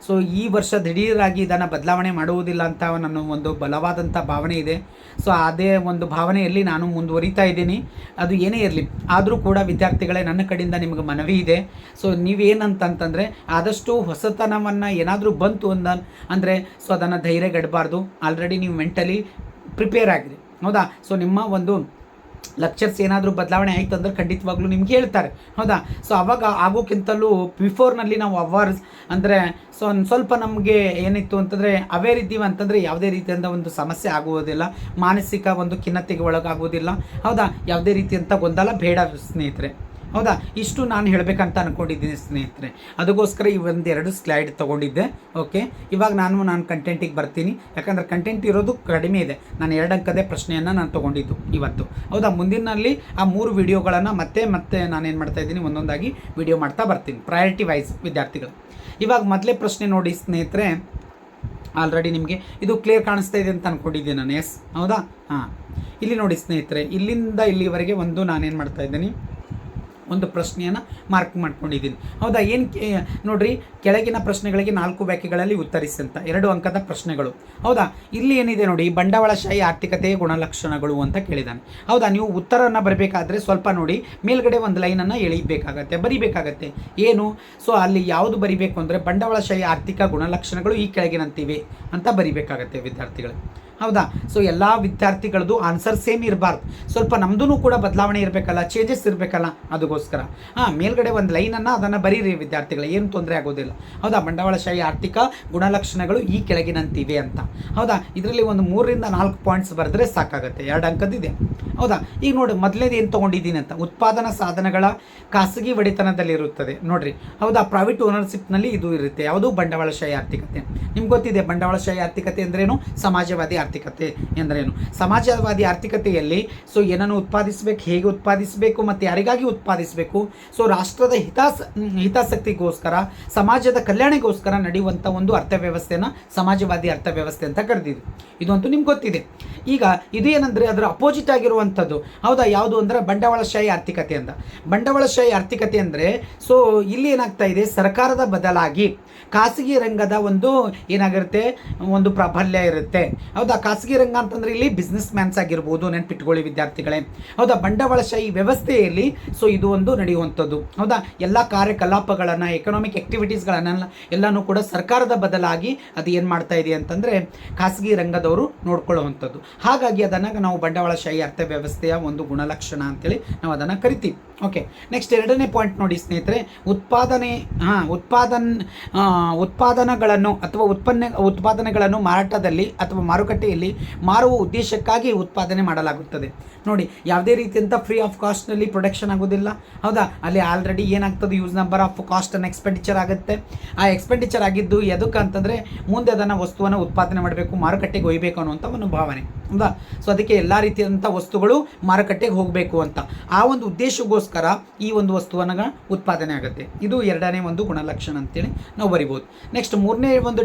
ಸೊ ಈ ವರ್ಷ ದಿಢೀರಾಗಿ ಇದನ್ನು ಬದಲಾವಣೆ ಮಾಡುವುದಿಲ್ಲ ಅಂತ ನನ್ನ ಒಂದು ಬಲವಾದಂಥ ಭಾವನೆ ಇದೆ. ಸೊ ಅದೇ ಒಂದು ಭಾವನೆಯಲ್ಲಿ ನಾನು ಮುಂದುವರಿತಾ ಇದ್ದೀನಿ. ಅದು ಏನೇ ಇರಲಿ, ಆದರೂ ಕೂಡ ವಿದ್ಯಾರ್ಥಿಗಳೇ, ನನ್ನ ಕಡೆಯಿಂದ ನಿಮಗೆ ಮನವಿ ಇದೆ. ಸೊ ನೀವೇನಂತಂತಂದರೆ ಆದಷ್ಟು ಹೊಸತನವನ್ನು ಏನಾದರೂ ಬಂತು ಅಂದರೆ ಸೊ ಅದನ್ನು ಧೈರ್ಯಗೆಡಬಾರ್ದು. ಆಲ್ರೆಡಿ ನೀವು ಮೆಂಟಲಿ ಪ್ರಿಪೇರ್ ಆಗಿರಿ, ಹೌದಾ. ಸೊ ನಿಮ್ಮ ಒಂದು ಲೆಕ್ಚರ್ಸ್ ಏನಾದರೂ ಬದಲಾವಣೆ ಆಯಿತು ಅಂದರೆ ಖಂಡಿತವಾಗ್ಲೂ ನಿಮ್ಗೆ ಹೇಳ್ತಾರೆ, ಹೌದಾ. ಸೊ ಅವಾಗ ಆಗೋಕ್ಕಿಂತಲೂ ಬಿಫೋರ್ನಲ್ಲಿ ನಾವು ಅವರ್ಸ್ ಅಂದರೆ ಸೊ ಒಂದು ಸ್ವಲ್ಪ ನಮಗೆ ಏನಿತ್ತು ಅಂತಂದರೆ ಅವೇರ್ ಇದ್ದೀವಿ ಅಂತಂದರೆ ಯಾವುದೇ ರೀತಿಯಿಂದ ಒಂದು ಸಮಸ್ಯೆ ಆಗುವುದಿಲ್ಲ, ಮಾನಸಿಕ ಒಂದು ಖಿನ್ನತೆಗೆ ಒಳಗಾಗುವುದಿಲ್ಲ, ಹೌದಾ. ಯಾವುದೇ ರೀತಿಯಂಥ ಗೊಂದಲ ಬೇಡ ಸ್ನೇಹಿತರೆ, ಹೌದಾ. ಇಷ್ಟು ನಾನು ಹೇಳಬೇಕಂತ ಅಂದ್ಕೊಂಡಿದ್ದೀನಿ ಸ್ನೇಹಿತರೆ. ಅದಕ್ಕೋಸ್ಕರ ಈ ಒಂದೆರಡು ಸ್ಲೈಡ್ ತೊಗೊಂಡಿದ್ದೆ. ಓಕೆ, ಇವಾಗ ನಾನು ಕಂಟೆಂಟಿಗೆ ಬರ್ತೀನಿ. ಯಾಕಂದರೆ ಕಂಟೆಂಟ್ ಇರೋದು ಕಡಿಮೆ ಇದೆ. ನಾನು 2 ಅಂಕದ ಪ್ರಶ್ನೆಯನ್ನು ನಾನು ತೊಗೊಂಡಿದ್ದು ಇವತ್ತು, ಹೌದಾ. ಮುಂದಿನಲ್ಲಿ ಆ 3 ವಿಡಿಯೋಗಳನ್ನು ಮತ್ತೆ ನಾನೇನು ಮಾಡ್ತಾಯಿದ್ದೀನಿ, ಒಂದೊಂದಾಗಿ ವಿಡಿಯೋ ಮಾಡ್ತಾ ಬರ್ತೀನಿ, ಪ್ರಯಾರಿಟಿ ವೈಸ್ ವಿದ್ಯಾರ್ಥಿಗಳು. ಇವಾಗ ಮೊದಲೇ ಪ್ರಶ್ನೆ ನೋಡಿ ಸ್ನೇಹಿತರೆ, ಆಲ್ರೆಡಿ ನಿಮಗೆ ಇದು ಕ್ಲಿಯರ್ ಕಾಣಿಸ್ತಾ ಇದೆ ಅಂತ ಅಂದ್ಕೊಂಡಿದ್ದೀನಿ ನಾನು. ಎಸ್, ಹೌದಾ. ಹಾಂ, ಇಲ್ಲಿ ನೋಡಿ ಸ್ನೇಹಿತರೆ, ಇಲ್ಲಿಂದ ಇಲ್ಲಿವರೆಗೆ ನಾನೇನು ಮಾಡ್ತಾ ಇದ್ದೀನಿ, ಒಂದು ಪ್ರಶ್ನೆಯನ್ನು ಮಾರ್ಕ್ ಮಾಡ್ಕೊಂಡಿದ್ದೀನಿ, ಹೌದಾ. ಏನು ನೋಡ್ರಿ, ಕೆಳಗಿನ ಪ್ರಶ್ನೆಗಳಿಗೆ 4 ವಾಕ್ಯಗಳಲ್ಲಿ ಉತ್ತರಿಸಿ ಅಂತ 2 ಅಂಕದ ಪ್ರಶ್ನೆಗಳು, ಹೌದಾ. ಇಲ್ಲಿ ಏನಿದೆ ನೋಡಿ, ಬಂಡವಾಳಶಾಹಿ ಆರ್ಥಿಕತೆಯ ಗುಣಲಕ್ಷಣಗಳು ಅಂತ ಕೇಳಿದ್ದಾನೆ, ಹೌದಾ. ನೀವು ಉತ್ತರವನ್ನು ಬರಬೇಕಾದ್ರೆ ಸ್ವಲ್ಪ ನೋಡಿ, ಮೇಲ್ಗಡೆ ಒಂದು ಲೈನನ್ನು ಬರಿಬೇಕಾಗತ್ತೆ. ಏನು, ಸೊ ಅಲ್ಲಿ ಯಾವುದು ಬರಿಬೇಕು ಅಂದರೆ ಬಂಡವಾಳಶಾಹಿ ಆರ್ಥಿಕ ಗುಣಲಕ್ಷಣಗಳು ಈ ಕೆಳಗಿನಂತಿವೆ ಅಂತ ಬರಿಬೇಕಾಗತ್ತೆ ವಿದ್ಯಾರ್ಥಿಗಳು, ಹೌದಾ. ಸೊ ಎಲ್ಲ ವಿದ್ಯಾರ್ಥಿಗಳದ್ದು ಆನ್ಸರ್ ಸೇಮ್ ಇರಬಾರ್ದು, ಸ್ವಲ್ಪ ನಮ್ಮದೂ ಕೂಡ ಬದಲಾವಣೆ ಇರಬೇಕಲ್ಲ, ಚೇಂಜಸ್ ಇರಬೇಕಲ್ಲ, ಅದಕ್ಕೋಸ್ಕರ ಮೇಲ್ಗಡೆ ಒಂದು ಲೈನನ್ನು ಅದನ್ನು ಬರೀರಿ ವಿದ್ಯಾರ್ಥಿಗಳು, ಏನು ತೊಂದರೆ ಆಗೋದಿಲ್ಲ, ಹೌದಾ. ಬಂಡವಾಳಶಾಹಿ ಆರ್ಥಿಕ ಗುಣಲಕ್ಷಣಗಳು ಈ ಕೆಳಗಿನಂತಿವೆ ಅಂತ, ಹೌದಾ. ಇದರಲ್ಲಿ ಒಂದು 3ರಿಂದ 4 ಪಾಯಿಂಟ್ಸ್ ಬರೆದ್ರೆ ಸಾಕಾಗುತ್ತೆ, 2 ಅಂಕದಿದೆ, ಹೌದಾ. ಈಗ ನೋಡಿ, ಮೊದಲೇದು ಏನು ತೊಗೊಂಡಿದ್ದೀನಿ ಅಂತ, ಉತ್ಪಾದನಾ ಸಾಧನಗಳ ಖಾಸಗಿ ಒಡೆತನದಲ್ಲಿರುತ್ತದೆ ನೋಡ್ರಿ, ಹೌದಾ. ಪ್ರೈವೇಟ್ ಓನರ್ಶಿಪ್ನಲ್ಲಿ ಇದು ಇರುತ್ತೆ. ಯಾವುದು, ಬಂಡವಾಳಶಾಹಿ ಆರ್ಥಿಕತೆ. ನಿಮ್ಗೆ ಗೊತ್ತಿದೆ ಬಂಡವಾಳಶಾಹಿ ಆರ್ಥಿಕತೆ ಅಂದ್ರೇನು, ಸಮಾಜವಾದಿ ಆರ್ಥಿಕತೆ ಎಂದರೇನು. ಸಮಾಜವಾದಿ ಆರ್ಥಿಕತೆಯಲ್ಲಿ ಸೊ ಏನನ್ನು ಉತ್ಪಾದಿಸಬೇಕು, ಹೇಗೆ ಉತ್ಪಾದಿಸಬೇಕು ಮತ್ತು ಯಾರಿಗಾಗಿ ಉತ್ಪಾದಿಸಬೇಕು, ಸೊ ರಾಷ್ಟ್ರದ ಹಿತಾಸಕ್ತಿಗೋಸ್ಕರ, ಸಮಾಜದ ಕಲ್ಯಾಣಕ್ಕೋಸ್ಕರ ನಡೆಯುವಂಥ ಒಂದು ಅರ್ಥವ್ಯವಸ್ಥೆಯನ್ನು ಸಮಾಜವಾದಿ ಅರ್ಥವ್ಯವಸ್ಥೆ ಅಂತ ಕರೆದಿದೆ. ಇದಂತೂ ನಿಮ್ಗೆ ಗೊತ್ತಿದೆ. ಈಗ ಇದು ಏನಂದರೆ ಅದರ ಅಪೋಸಿಟ್ ಆಗಿರುವಂಥದ್ದು, ಹೌದಾ. ಯಾವುದು ಅಂದರೆ ಬಂಡವಾಳಶಾಹಿ ಆರ್ಥಿಕತೆ ಅಂತ. ಬಂಡವಾಳಶಾಹಿ ಆರ್ಥಿಕತೆ ಅಂದರೆ ಸೊ ಇಲ್ಲಿ ಏನಾಗ್ತಾ ಇದೆ, ಸರ್ಕಾರದ ಬದಲಾಗಿ ಖಾಸಗಿ ರಂಗದ ಒಂದು ಏನಾಗಿರುತ್ತೆ, ಒಂದು ಪ್ರಾಬಲ್ಯ ಇರುತ್ತೆ, ಹೌದಾ. ಖಾಸಗಿ ರಂಗ ಅಂತಂದರೆ ಇಲ್ಲಿ ಬಿಸ್ನೆಸ್ ಮ್ಯಾನ್ಸ್ ಆಗಿರ್ಬೋದು, ನೆನ್ಪಿಟ್ಕೊಳ್ಳಿ ವಿದ್ಯಾರ್ಥಿಗಳೇ, ಹೌದಾ. ಬಂಡವಾಳಶಾಹಿ ವ್ಯವಸ್ಥೆಯಲ್ಲಿ ಸೊ ಇದು ಒಂದು ನಡೆಯುವಂಥದ್ದು, ಹೌದಾ. ಎಲ್ಲ ಕಾರ್ಯಕಲಾಪಗಳನ್ನು, ಎಕನಾಮಿಕ್ ಆ್ಯಕ್ಟಿವಿಟೀಸ್ಗಳನ್ನೆಲ್ಲ ಎಲ್ಲನೂ ಕೂಡ ಸರ್ಕಾರದ ಬದಲಾಗಿ ಅದು ಏನು ಮಾಡ್ತಾ ಇದೆ ಅಂತಂದರೆ ಖಾಸಗಿ ರಂಗದವರು ನೋಡ್ಕೊಳ್ಳುವಂಥದ್ದು. ಹಾಗಾಗಿ ಅದನ್ನು ನಾವು ಬಂಡವಾಳಶಾಹಿ ಅರ್ಥವ್ಯವಸ್ಥೆಯ ಒಂದು ಗುಣಲಕ್ಷಣ ಅಂತೇಳಿ ನಾವು ಅದನ್ನು ಕರಿತೀವಿ. ಓಕೆ, ನೆಕ್ಸ್ಟ್ 2ನೇ ಪಾಯಿಂಟ್ ನೋಡಿ ಸ್ನೇಹಿತರೆ, ಉತ್ಪಾದನೆಗಳನ್ನು ಅಥವಾ ಉತ್ಪಾದನೆಗಳನ್ನು ಮಾರಾಟದಲ್ಲಿ ಅಥವಾ ಮಾರುಕಟ್ಟೆಯಲ್ಲಿ ಮಾರುವ ಉದ್ದೇಶಕ್ಕಾಗಿ ಉತ್ಪಾದನೆ ಮಾಡಲಾಗುತ್ತದೆ. ನೋಡಿ, ಯಾವುದೇ ರೀತಿಯಂಥ ಫ್ರೀ ಆಫ್ ಕಾಸ್ಟ್ನಲ್ಲಿ ಪ್ರೊಡಕ್ಷನ್ ಆಗೋದಿಲ್ಲ, ಹೌದಾ. ಅಲ್ಲಿ ಆಲ್ರೆಡಿ ಏನಾಗ್ತದೆ, use number of cost and expenditure ಆಗುತ್ತೆ. ಆ ಎಕ್ಸ್ಪೆಂಡಿಚರ್ ಆಗಿದ್ದು ಎದಕ್ಕೆ ಅಂತಂದರೆ ಮುಂದೆ ಅದನ್ನು ವಸ್ತುವನ್ನು ಉತ್ಪಾದನೆ ಮಾಡಬೇಕು, ಮಾರುಕಟ್ಟೆಗೆ ಒಯ್ಯಬೇಕು ಅನ್ನುವಂಥ ಒಂದು ಭಾವನೆ, ಹೌದಾ. ಸೊ ಅದಕ್ಕೆ ಎಲ್ಲ ರೀತಿಯಾದಂಥ ವಸ್ತುಗಳು ಮಾರುಕಟ್ಟೆಗೆ ಹೋಗಬೇಕು ಅಂತ ಆ ಒಂದು ಉದ್ದೇಶಕ್ಕೋಸ್ಕರ ಈ ಒಂದು ವಸ್ತುವನ್ನು ಉತ್ಪಾದನೆ ಆಗುತ್ತೆ. ಇದು 2ನೇ ಒಂದು ಗುಣಲಕ್ಷಣ ಅಂತೇಳಿ ನಾವು ಬರಿಬೋದು. ನೆಕ್ಸ್ಟ್ 3ನೇ ಒಂದು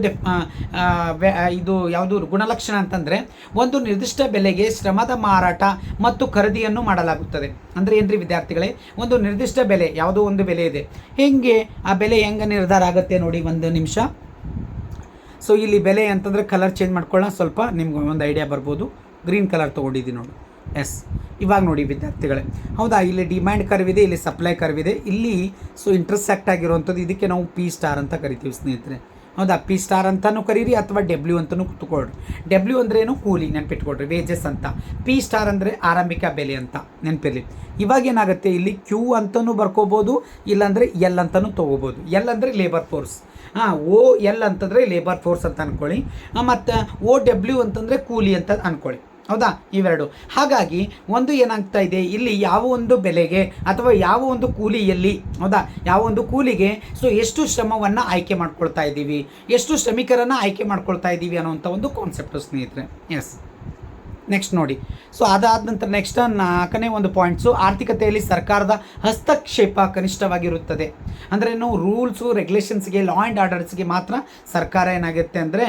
ಇದು ಯಾವುದು ಗುಣಲಕ್ಷಣ ಅಂತಂದರೆ, ಒಂದು ನಿರ್ದಿಷ್ಟ ಬೆಲೆಗೆ ಶ್ರಮದ ಮಾರಾಟ ಮತ್ತು ಖರೀದಿಯನ್ನು ಮಾಡಲಾಗುತ್ತದೆ. ಅಂದರೆ ಏನ್ರಿ ವಿದ್ಯಾರ್ಥಿಗಳೇ, ಒಂದು ನಿರ್ದಿಷ್ಟ ಬೆಲೆ, ಯಾವುದೋ ಒಂದು ಬೆಲೆ ಇದೆ, ಹೆಂಗೆ ಆ ಬೆಲೆ ಹೆಂಗೆ ನಿರ್ಧಾರ ಆಗುತ್ತೆ ನೋಡಿ, ಒಂದು ನಿಮಿಷ. ಸೊ ಇಲ್ಲಿ ಬೆಲೆ ಅಂತಂದರೆ ಕಲರ್ ಚೇಂಜ್ ಮಾಡ್ಕೊಳ್ಳೋಣ, ಸ್ವಲ್ಪ ನಿಮ್ಗೆ ಒಂದು ಐಡಿಯಾ ಬರ್ಬೋದು. ಗ್ರೀನ್ ಕಲರ್ ತೊಗೊಂಡಿದ್ದೀನಿ ನೋಡಿ. ಎಸ್, ಇವಾಗ ನೋಡಿ ವಿದ್ಯಾರ್ಥಿಗಳೇ, ಹೌದಾ. ಇಲ್ಲಿ ಡಿಮ್ಯಾಂಡ್ ಕರ್ವ್ ಇದೆ, ಇಲ್ಲಿ ಸಪ್ಲೈ ಕರ್ವ್ ಇದೆ, ಇಲ್ಲಿ ಸೊ ಇಂಟರ್ಸೆಕ್ಟ್ ಆಗಿರುವಂಥದ್ದು, ಇದಕ್ಕೆ ನಾವು P ಸ್ಟಾರ್ ಅಂತ ಕರಿತೀವಿ ಸ್ನೇಹಿತರೆ, ಹೌದಾ. P ಸ್ಟಾರ್ ಅಂತಲೂ ಕರೀರಿ ಅಥವಾ W ಅಂತಲೂ ತಗೊಳ್ರಿ. W ಅಂದರೆ ಏನು, ಕೂಲಿ, ನೆನ್ಪಿಟ್ಕೊಳ್ರಿ, ವೇಜಸ್ ಅಂತ. P ಸ್ಟಾರ್ ಅಂದರೆ ಆರಂಭಿಕ ಬೆಲೆ ಅಂತ ನೆನಪಿರಲಿ. ಇವಾಗ ಏನಾಗುತ್ತೆ, ಇಲ್ಲಿ Q ಅಂತಲೂ ಬರ್ಕೋಬೋದು, ಇಲ್ಲಾಂದರೆ L ಅಂತಲೂ ತೊಗೋಬೋದು. L ಅಂದರೆ ಲೇಬರ್ ಫೋರ್ಸ್, OL ಅಂತಂದರೆ ಲೇಬರ್ ಫೋರ್ಸ್ ಅಂತ ಅಂದ್ಕೊಳ್ಳಿ, ಮತ್ತು OW ಅಂತಂದರೆ ಕೂಲಿ ಅಂತ ಅಂದ್ಕೊಳ್ಳಿ, ಹೌದಾ. ಇವೆರಡು. ಹಾಗಾಗಿ ಒಂದು ಏನಾಗ್ತಾ ಇದೆ, ಇಲ್ಲಿ ಯಾವ ಒಂದು ಬೆಲೆಗೆ ಅಥವಾ ಯಾವ ಒಂದು ಕೂಲಿಯಲ್ಲಿ, ಹೌದಾ, ಯಾವ ಒಂದು ಕೂಲಿಗೆ ಸೊ ಎಷ್ಟು ಶ್ರಮವನ್ನು ಆಯ್ಕೆ ಮಾಡ್ಕೊಳ್ತಾ ಇದ್ದೀವಿ, ಎಷ್ಟು ಶ್ರಮಿಕರನ್ನು ಆಯ್ಕೆ ಮಾಡ್ಕೊಳ್ತಾ ಇದ್ದೀವಿ ಅನ್ನೋವಂಥ ಒಂದು ಕಾನ್ಸೆಪ್ಟು ಸ್ನೇಹಿತರೆ. ಎಸ್, ನೆಕ್ಸ್ಟ್ ನೋಡಿ. ಸೊ ಅದಾದ ನಂತರ ನೆಕ್ಸ್ಟ್ 4ನೇ ಒಂದು ಪಾಯಿಂಟ್ಸು, ಆರ್ಥಿಕತೆಯಲ್ಲಿ ಸರ್ಕಾರದ ಹಸ್ತಕ್ಷೇಪ ಕನಿಷ್ಠವಾಗಿರುತ್ತದೆ. ಅಂದರೆ ರೂಲ್ಸು ರೆಗ್ಯುಲೇಷನ್ಸ್ಗೆ, ಲಾ ಆ್ಯಂಡ್ ಆರ್ಡರ್ಸ್ಗೆ ಮಾತ್ರ ಸರ್ಕಾರ ಏನಾಗುತ್ತೆ ಅಂದರೆ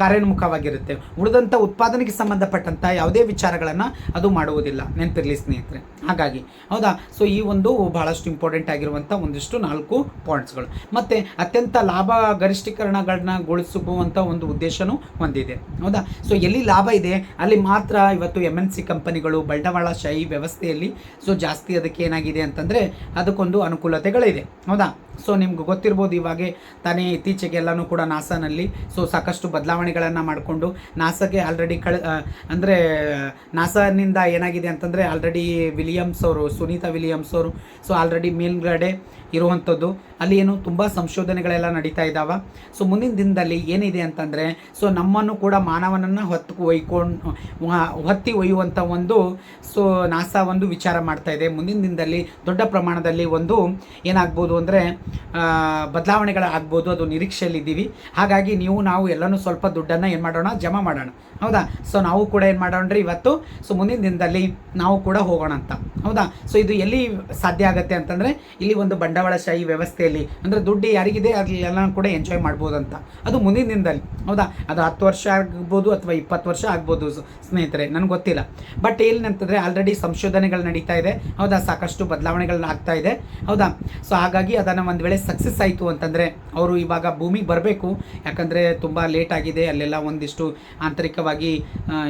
ಕಾರ್ಯೋನ್ಮುಖವಾಗಿರುತ್ತೆ. ಉಳಿದಂಥ ಉತ್ಪಾದನೆಗೆ ಸಂಬಂಧಪಟ್ಟಂಥ ಯಾವುದೇ ವಿಚಾರಗಳನ್ನು ಅದು ಮಾಡುವುದಿಲ್ಲ, ನೆನಪಿರಲಿ ಸ್ನೇಹಿತರೆ. ಹಾಗಾಗಿ, ಹೌದಾ. ಸೊ ಈ ಒಂದು ಭಾಳಷ್ಟು ಇಂಪಾರ್ಟೆಂಟ್ ಆಗಿರುವಂಥ ಒಂದಿಷ್ಟು 4 ಪಾಯಿಂಟ್ಸ್ಗಳು. ಮತ್ತು ಅತ್ಯಂತ ಲಾಭ ಗರಿಷ್ಠೀಕರಣಗಳನ್ನ ಗೊಳಿಸುವಂಥ ಒಂದು ಉದ್ದೇಶನೂ ಹೊಂದಿದೆ, ಹೌದಾ. ಸೊ ಎಲ್ಲಿ ಲಾಭ ಇದೆ ಅಲ್ಲಿ ಮಾತ್ರ ಇವತ್ತು MNC ಕಂಪನಿಗಳು ಬಂಡವಾಳಶಾಹಿ ವ್ಯವಸ್ಥೆಯಲ್ಲಿ ಸೊ ಜಾಸ್ತಿ ಅದಕ್ಕೆ ಏನಾಗಿದೆ ಅಂತಂದರೆ ಅದಕ್ಕೊಂದು ಅನುಕೂಲತೆಗಳಿದೆ, ಹೌದಾ. ಸೊ ನಿಮ್ಗೆ ಗೊತ್ತಿರ್ಬೋದು, ಇವಾಗೆ ತಾನೇ ಇತ್ತೀಚೆಗೆಲ್ಲನೂ ಕೂಡ ನಾಸಾನಲ್ಲಿ ಸೊ ಸಾಕಷ್ಟು ಬದಲಾವಣೆಗಳನ್ನು ಮಾಡಿಕೊಂಡು ನಾಸಾಗೆ ಆಲ್ರೆಡಿ ಅಂದರೆ ನಾಸಾನಿಂದ ಏನಾಗಿದೆ ಅಂತಂದರೆ ಆಲ್ರೆಡಿ ವಿಲಿಯಮ್ಸ್ ಅವರು, ಸುನೀತಾ ವಿಲಿಯಮ್ಸ್ ಅವರು ಸೊ ಆಲ್ರೆಡಿ ಮೇಲ್ಗಡೆ ಇರುವಂಥದ್ದು. ಅಲ್ಲಿ ಏನು ತುಂಬ ಸಂಶೋಧನೆಗಳೆಲ್ಲ ನಡೀತಾ ಇದ್ದಾವೆ. ಸೊ ಮುಂದಿನ ದಿನದಲ್ಲಿ ಏನಿದೆ ಅಂತಂದರೆ ಸೊ ನಮ್ಮನ್ನು ಕೂಡ ಮಾನವನನ್ನು ಹೊತ್ತಿ ಒಯ್ಯುವಂಥ ಒಂದು ಸೊ ನಾಸಾ ಒಂದು ವಿಚಾರ ಮಾಡ್ತಾ ಇದೆ. ಮುಂದಿನ ದಿನದಲ್ಲಿ ದೊಡ್ಡ ಪ್ರಮಾಣದಲ್ಲಿ ಒಂದು ಏನಾಗ್ಬೋದು ಅಂದರೆ ಬದಲಾವಣೆಗಳಾಗ್ಬೋದು, ಅದು ನಿರೀಕ್ಷೆಯಲ್ಲಿದ್ದೀವಿ. ಹಾಗಾಗಿ ನಾವು ಎಲ್ಲನೂ ಸ್ವಲ್ಪ ದುಡ್ಡನ್ನು ಏನು ಮಾಡೋಣ, ಜಮಾ ಮಾಡೋಣ, ಹೌದಾ. ಸೊ ನಾವು ಕೂಡ ಏನು ಮಾಡೋಣ್ರಿ ಇವತ್ತು, ಸೊ ಮುಂದಿನ ದಿನದಲ್ಲಿ ನಾವು ಕೂಡ ಹೋಗೋಣ ಅಂತ, ಹೌದಾ. ಸೊ ಇದು ಎಲ್ಲಿ ಸಾಧ್ಯ ಆಗುತ್ತೆ ಅಂತಂದರೆ ಇಲ್ಲಿ ಒಂದು ಬಂಡವಾಳಶಾಹಿ ವ್ಯವಸ್ಥೆಯಲ್ಲಿ, ಅಂದರೆ ದುಡ್ಡು ಯಾರಿಗಿದೆ ಅಲ್ಲಿ ಎಲ್ಲ ಕೂಡ ಎಂಜಾಯ್ ಮಾಡ್ಬೋದು ಅಂತ. ಅದು ಮುಂದಿನ ದಿನದಲ್ಲಿ, ಹೌದಾ. ಅದು 10 ವರ್ಷ ಆಗ್ಬೋದು ಅಥವಾ 20 ವರ್ಷ ಆಗ್ಬೋದು ಸ್ನೇಹಿತರೆ, ನನಗೆ ಗೊತ್ತಿಲ್ಲ. ಬಟ್ ಏನಂತಂದರೆ ಆಲ್ರೆಡಿ ಸಂಶೋಧನೆಗಳು ನಡೀತಾ ಇದೆ, ಹೌದಾ. ಸಾಕಷ್ಟು ಬದಲಾವಣೆಗಳನ್ನ ಆಗ್ತಾ ಇದೆ, ಹೌದಾ. ಸೊ ಹಾಗಾಗಿ ಅದನ್ನು ಒಂದು ವೇಳೆ ಸಕ್ಸಸ್ ಆಯಿತು ಅಂತಂದರೆ ಅವರು ಇವಾಗ ಭೂಮಿಗೆ ಬರಬೇಕು. ಯಾಕಂದರೆ ತುಂಬ ಲೇಟ್ ಆಗಿದೆ, ಅಲ್ಲೆಲ್ಲ ಒಂದಿಷ್ಟು ಆಂತರಿಕವಾಗಿ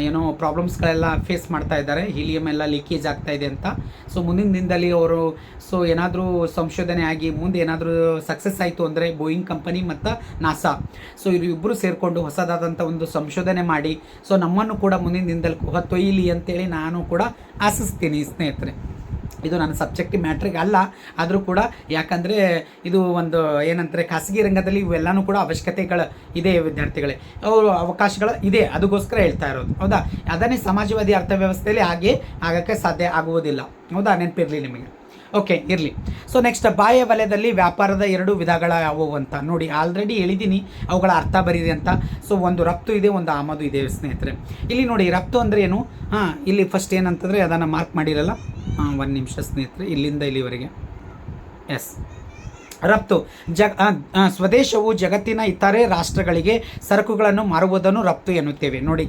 ಏನೋ ಪ್ರಾಬ್ಲಮ್ಸ್ಗಳೆಲ್ಲ ಫೇಸ್ ಮಾಡ್ತಾ ಇದ್ದಾರೆ, ಹೀಲಿಯಮ್ ಎಲ್ಲ ಲೀಕೇಜ್ ಆಗ್ತಾ ಇದೆ ಅಂತ. ಸೊ ಮುಂದಿನ ದಿನದಲ್ಲಿ ಅವರು ಸೊ ಏನಾದರೂ ಸಂಶೋಧನೆ ಆಗಿ ಮುಂದೆ ಏನಾದರೂ ಸಕ್ಸಸ್ ಆಯಿತು ಅಂದರೆ ಬೋಯಿಂಗ್ ಕಂಪನಿ ಮತ್ತು ನಾಸಾ ಸೊ ಇಬ್ಬರು ಸೇರಿಕೊಂಡು ಹೊಸದಾದಂಥ ಒಂದು ಸಂಶೋಧನೆ ಮಾಡಿ ಸೊ ನಮ್ಮನ್ನು ಕೂಡ ಮುಂದಿನ ದಿನದಲ್ಲಿ ಹೊತ್ತೊಯ್ಯಲಿ ಅಂತೇಳಿ ನಾನು ಕೂಡ ಆಶಿಸ್ತೀನಿ ಸ್ನೇಹಿತರೆ. ಇದು ನನ್ನ ಸಬ್ಜೆಕ್ಟಿವ್ ಮ್ಯಾಟ್ರಿಗೆ ಅಲ್ಲ, ಆದರೂ ಕೂಡ ಯಾಕಂದರೆ ಇದು ಒಂದು ಏನಂತಾರೆ ಖಾಸಗಿ ರಂಗದಲ್ಲಿ ಇವೆಲ್ಲನೂ ಕೂಡ ಅವಶ್ಯಕತೆಗಳು ಇದೆ ವಿದ್ಯಾರ್ಥಿಗಳೇ, ಅವರು ಅವಕಾಶಗಳು ಇದೆ, ಅದಕ್ಕೋಸ್ಕರ ಹೇಳ್ತಾ ಇರೋದು, ಹೌದಾ. ಅದನ್ನೇ ಸಮಾಜವಾದಿ ಅರ್ಥವ್ಯವಸ್ಥೆಯಲ್ಲಿ ಆಗಕ್ಕೆ ಸಾಧ್ಯ ಆಗುವುದಿಲ್ಲ, ಹೌದಾ. ನೆನಪಿರಲಿ ನಿಮಗೆ. ಓಕೆ, ಇರಲಿ. ಸೊ ನೆಕ್ಸ್ಟ್, ಬಾಹ್ಯ ವಲಯದಲ್ಲಿ ವ್ಯಾಪಾರದ 2 ವಿಧಗಳ ಯಾವುವು ಅಂತ ನೋಡಿ. ಆಲ್ರೆಡಿ ಹೇಳಿದ್ದೀನಿ ಅವುಗಳ ಅರ್ಥ ಬರೀರಿ ಅಂತ. ಸೊ ಒಂದು ರಫ್ತು ಇದೆ, ಒಂದು ಆಮದು ಇದೆ ಸ್ನೇಹಿತರೆ. ಇಲ್ಲಿ ನೋಡಿ, ರಫ್ತು ಅಂದರೆ ಏನು, ಇಲ್ಲಿ ಫಸ್ಟ್ ಏನಂತಂದರೆ ಅದನ್ನು ಮಾರ್ಕ್ ಮಾಡಿರಲ್ಲ, ಒಂದು ನಿಮಿಷ ಸ್ನೇಹಿತರೆ, ಇಲ್ಲಿಂದ ಇಲ್ಲಿವರೆಗೆ. ಎಸ್, ರಫ್ತು ಸ್ವದೇಶವು ಜಗತ್ತಿನ ಇತರೆ ರಾಷ್ಟ್ರಗಳಿಗೆ ಸರಕುಗಳನ್ನು ಮಾರುವುದನ್ನು ರಫ್ತು ಎನ್ನುತ್ತೇವೆ. ನೋಡಿ,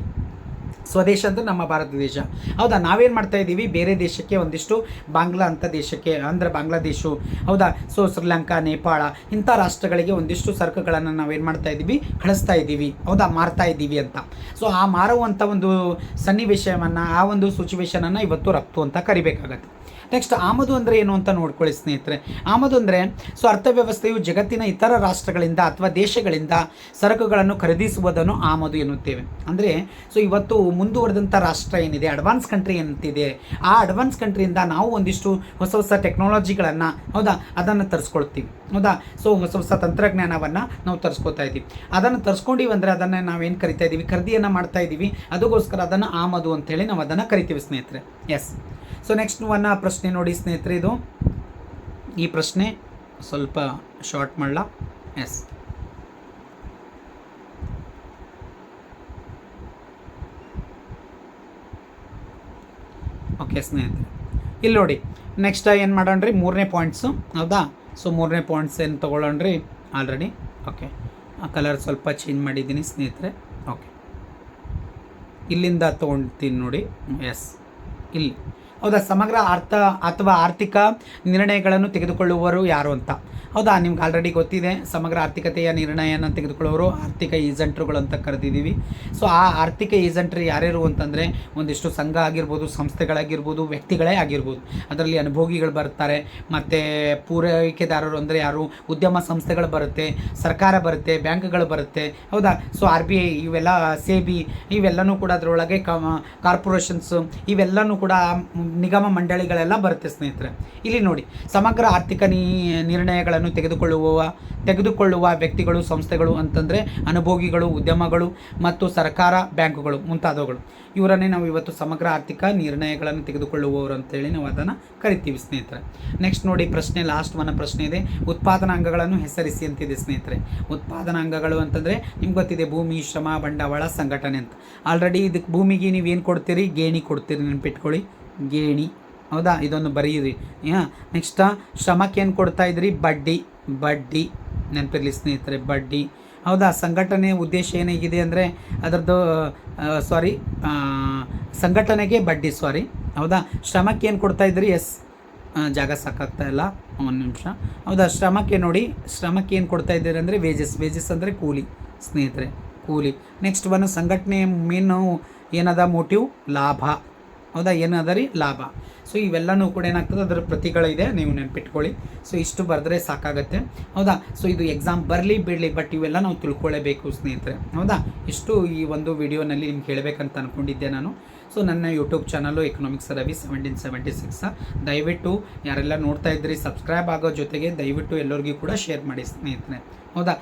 ಸ್ವದೇಶ ಅಂದರೆ ನಮ್ಮ ಭಾರತ ದೇಶ, ಹೌದಾ. ನಾವೇನು ಮಾಡ್ತಾ ಇದ್ದೀವಿ, ಬೇರೆ ದೇಶಕ್ಕೆ ಒಂದಿಷ್ಟು ಬಾಂಗ್ಲಾ ಅಂತ ದೇಶಕ್ಕೆ, ಅಂದರೆ ಬಾಂಗ್ಲಾದೇಶ, ಹೌದಾ. ಸೊ ಶ್ರೀಲಂಕಾ, ನೇಪಾಳ ಇಂಥ ರಾಷ್ಟ್ರಗಳಿಗೆ ಒಂದಿಷ್ಟು ಸರಕುಗಳನ್ನು ನಾವೇನು ಮಾಡ್ತಾ ಇದ್ದೀವಿ, ಕಳಿಸ್ತಾ ಇದ್ದೀವಿ, ಹೌದಾ, ಮಾರ್ತಾ ಇದ್ದೀವಿ ಅಂತ. ಸೊ ಆ ಮಾರುವಂಥ ಒಂದು ಸನ್ನಿವೇಶವನ್ನು, ಆ ಒಂದು ಸಿಚುವೇಶನನ್ನು ಇವತ್ತು ರಫ್ತು ಅಂತ ಕರಿಬೇಕಾಗತ್ತೆ. ನೆಕ್ಸ್ಟ್, ಆಮದು ಅಂದರೆ ಏನು ಅಂತ ನೋಡ್ಕೊಳ್ಳಿ ಸ್ನೇಹಿತರೆ. ಆಮದು ಅಂದರೆ ಸೊ ಅರ್ಥವ್ಯವಸ್ಥೆಯು ಜಗತ್ತಿನ ಇತರ ರಾಷ್ಟ್ರಗಳಿಂದ ಅಥವಾ ದೇಶಗಳಿಂದ ಸರಕುಗಳನ್ನು ಖರೀದಿಸುವುದನ್ನು ಆಮದು ಎನ್ನುತ್ತೇವೆ. ಅಂದರೆ ಸೊ ಇವತ್ತು ಮುಂದುವರೆದಂಥ ರಾಷ್ಟ್ರ ಏನಿದೆ, ಅಡ್ವಾನ್ಸ್ ಕಂಟ್ರಿ ಅಂತಿದೆ, ಆ ಅಡ್ವಾನ್ಸ್ ಕಂಟ್ರಿಯಿಂದ ನಾವು ಒಂದಿಷ್ಟು ಹೊಸ ಟೆಕ್ನಾಲಜಿಗಳನ್ನು, ಹೌದಾ, ಅದನ್ನು ತರಿಸ್ಕೊಳ್ತೀವಿ, ಹೌದಾ. ಸೊ ಹೊಸ ತಂತ್ರಜ್ಞಾನವನ್ನು ನಾವು ತರಿಸ್ಕೊತಾ ಇದ್ದೀವಿ. ಅದನ್ನು ತರಿಸ್ಕೊಂಡಿವಿ ಅಂದರೆ ಅದನ್ನು ನಾವೇನು ಕರಿತಾ ಇದ್ದೀವಿ, ಖರೀದಿಯನ್ನು ಮಾಡ್ತಾ ಇದ್ದೀವಿ. ಅದಕ್ಕೋಸ್ಕರ ಅದನ್ನು ಆಮದು ಅಂತೇಳಿ ನಾವು ಅದನ್ನು ಕರಿತೀವಿ ಸ್ನೇಹಿತರೆ. ಎಸ್. ಸೊ ನೆಕ್ಸ್ಟ್ ಒಂದು ಪ್ರಶ್ನೆ ನೋಡಿ ಸ್ನೇಹಿತರೆ, ಈ ಪ್ರಶ್ನೆ ಸ್ವಲ್ಪ ಶಾರ್ಟ್ ಮಾಡಲ. ಎಸ್, ಓಕೆ ಸ್ನೇಹಿತರೆ, ಇಲ್ಲಿ ನೋಡಿ ನೆಕ್ಸ್ಟ್ ಏನು ಮಾಡೋಣ್ರಿ, 3ನೇ ಪಾಯಿಂಟ್ಸು, ಹೌದಾ. ಸೊ 3ನೇ ಪಾಯಿಂಟ್ಸ್ ಏನು ತೊಗೊಳ್ಳೋಣ್ರಿ ಆಲ್ರೆಡಿ. ಓಕೆ, ಆ ಕಲರ್ ಸ್ವಲ್ಪ ಚೇಂಜ್ ಮಾಡಿದ್ದೀನಿ ಸ್ನೇಹಿತರೆ. ಓಕೆ, ಇಲ್ಲಿಂದ ತೊಗೊಳ್ತೀನಿ ನೋಡಿ. ಎಸ್, ಇಲ್ಲಿ, ಹೌದಾ. ಸಮಗ್ರ ಅರ್ಥ ಅಥವಾ ಆರ್ಥಿಕ ನಿರ್ಣಯಗಳನ್ನು ತೆಗೆದುಕೊಳ್ಳುವವರು ಯಾರು ಅಂತ, ಹೌದಾ. ನಿಮ್ಗೆ ಆಲ್ರೆಡಿ ಗೊತ್ತಿದೆ, ಸಮಗ್ರ ಆರ್ಥಿಕತೆಯ ನಿರ್ಣಯನ ತೆಗೆದುಕೊಳ್ಳುವವರು ಆರ್ಥಿಕ ಏಜೆಂಟ್ರುಗಳು ಅಂತ ಕರೆದಿದ್ದೀವಿ. ಸೊ ಆ ಆರ್ಥಿಕ ಏಜೆಂಟ್ರು ಯಾರ್ಯಾರು ಅಂತಂದರೆ ಒಂದಿಷ್ಟು ಸಂಘ ಆಗಿರ್ಬೋದು, ಸಂಸ್ಥೆಗಳಾಗಿರ್ಬೋದು, ವ್ಯಕ್ತಿಗಳೇ ಆಗಿರ್ಬೋದು. ಅದರಲ್ಲಿ ಅನುಭೋಗಿಗಳು ಬರ್ತಾರೆ, ಮತ್ತು ಪೂರೈಕೆದಾರರು ಅಂದರೆ ಯಾರು, ಉದ್ಯಮ ಸಂಸ್ಥೆಗಳು ಬರುತ್ತೆ, ಸರ್ಕಾರ ಬರುತ್ತೆ, ಬ್ಯಾಂಕ್ಗಳು ಬರುತ್ತೆ, ಹೌದಾ. ಸೊ RBI ಇವೆಲ್ಲ, SEBI ಇವೆಲ್ಲನೂ ಕೂಡ ಅದರೊಳಗೆ ಕಾರ್ಪೊರೇಷನ್ಸು ಇವೆಲ್ಲನೂ ಕೂಡ ನಿಗಮ ಮಂಡಳಿಗಳೆಲ್ಲ ಬರುತ್ತೆ ಸ್ನೇಹಿತರೆ. ಇಲ್ಲಿ ನೋಡಿ, ಸಮಗ್ರ ಆರ್ಥಿಕ ನಿರ್ಣಯಗಳನ್ನು ತೆಗೆದುಕೊಳ್ಳುವ ವ್ಯಕ್ತಿಗಳು, ಸಂಸ್ಥೆಗಳು ಅಂತಂದರೆ ಅನುಭೋಗಿಗಳು, ಉದ್ಯಮಗಳು ಮತ್ತು ಸರ್ಕಾರ, ಬ್ಯಾಂಕುಗಳು ಮುಂತಾದವುಗಳು. ಇವರನ್ನೇ ನಾವು ಇವತ್ತು ಸಮಗ್ರ ಆರ್ಥಿಕ ನಿರ್ಣಯಗಳನ್ನು ತೆಗೆದುಕೊಳ್ಳುವವರು ಅಂತೇಳಿ ನಾವು ಅದನ್ನು ಕರಿತೀವಿ ಸ್ನೇಹಿತರೆ. ನೆಕ್ಸ್ಟ್ ನೋಡಿ, ಪ್ರಶ್ನೆ ಲಾಸ್ಟ್ ಒಂದು ಪ್ರಶ್ನೆ ಇದೆ, ಉತ್ಪಾದನಾಂಗಗಳನ್ನು ಹೆಸರಿಸಿ ಅಂತಿದೆ ಸ್ನೇಹಿತರೆ. ಉತ್ಪಾದನಾಂಗಗಳು ಅಂತಂದರೆ ನಿಮ್ಗೆ ಗೊತ್ತಿದೆ, ಭೂಮಿ, ಶ್ರಮ, ಬಂಡವಾಳ, ಸಂಘಟನೆ ಅಂತ. ಆಲ್ರೆಡಿ ಇದಕ್ಕೆ ಭೂಮಿಗೆ ನೀವೇನು ಕೊಡ್ತೀರಿ, ಗೇಣಿ ಕೊಡ್ತೀರಿ, ನೆನ್ಪಿಟ್ಕೊಳ್ಳಿ, ಗೇಣಿ, ಹೌದಾ. ಇದೊಂದು ಬರೀರಿ. ನೆಕ್ಸ್ಟ್, ಶ್ರಮಕ್ಕೆ ಏನು ಕೊಡ್ತಾ ಇದ್ರಿ, ಬಡ್ಡಿ ನೆನಪಿರಲಿ ಸ್ನೇಹಿತರೆ, ಬಡ್ಡಿ, ಹೌದಾ. ಸಂಘಟನೆ ಉದ್ದೇಶ ಏನಾಗಿದೆ ಅಂದರೆ ಅದರದ್ದು ಸಂಘಟನೆಗೆ ಬಡ್ಡಿ, ಹೌದಾ. ಶ್ರಮಕ್ಕೆ ಏನು ಕೊಡ್ತಾ ಇದ್ರಿ, ಜಾಗ ಸಾಕಾಗ್ತಾ ಇಲ್ಲ, ಒಂದು ನಿಮಿಷ, ಹೌದಾ. ಶ್ರಮಕ್ಕೆ ನೋಡಿ, ಶ್ರಮಕ್ಕೆ ಏನು ಕೊಡ್ತಾ ಇದ್ದೀರಿ ಅಂದರೆ ವೇಜಸ್ ಅಂದರೆ ಕೂಲಿ ಸ್ನೇಹಿತರೆ, ಕೂಲಿ. ನೆಕ್ಸ್ಟ್ ಸಂಘಟನೆ ಮೇನು ಏನದ ಮೋಟಿವ್, ಲಾಭ, ಹೌದಾ, ಏನದ ರೀ ಲಾಭ. ಸೊ ಇವೆಲ್ಲನೂ ಕೂಡ ಏನಾಗ್ತದೆ, ಅದರ ಪ್ರತಿಗಳಿದೆ, ನೀವು ನೆನ್ಪಿಟ್ಕೊಳ್ಳಿ. ಸೊ ಇಷ್ಟು ಬರೆದ್ರೆ ಸಾಕಾಗತ್ತೆ, ಹೌದಾ. ಸೊ ಇದು ಎಕ್ಸಾಮ್ ಬರಲಿ ಬಿಡಲಿ, ಬಟ್ ಇವೆಲ್ಲ ನಾವು ತಿಳ್ಕೊಳ್ಳೇಬೇಕು ಸ್ನೇಹಿತರೆ, ಹೌದಾ. ಇಷ್ಟು ಈ ಒಂದು ವಿಡಿಯೋನಲ್ಲಿ ನಿಮ್ಗೆ ಹೇಳಬೇಕಂತ ಅಂದ್ಕೊಂಡಿದ್ದೆ ನಾನು. ಸೊ ನನ್ನ ಯೂಟ್ಯೂಬ್ ಚಾನಲು ಎಕನಾಮಿಕ್ಸ್ ರವಿ 1776. ದಯವಿಟ್ಟು ಯಾರೆಲ್ಲ ನೋಡ್ತಾ ಇದ್ರಿ ಸಬ್ಸ್ಕ್ರೈಬ್ ಆಗೋ ಜೊತೆಗೆ ದಯವಿಟ್ಟು ಎಲ್ಲರಿಗೂ ಕೂಡ ಶೇರ್ ಮಾಡಿ ಸ್ನೇಹಿತರೆ, ಹೌದಾ.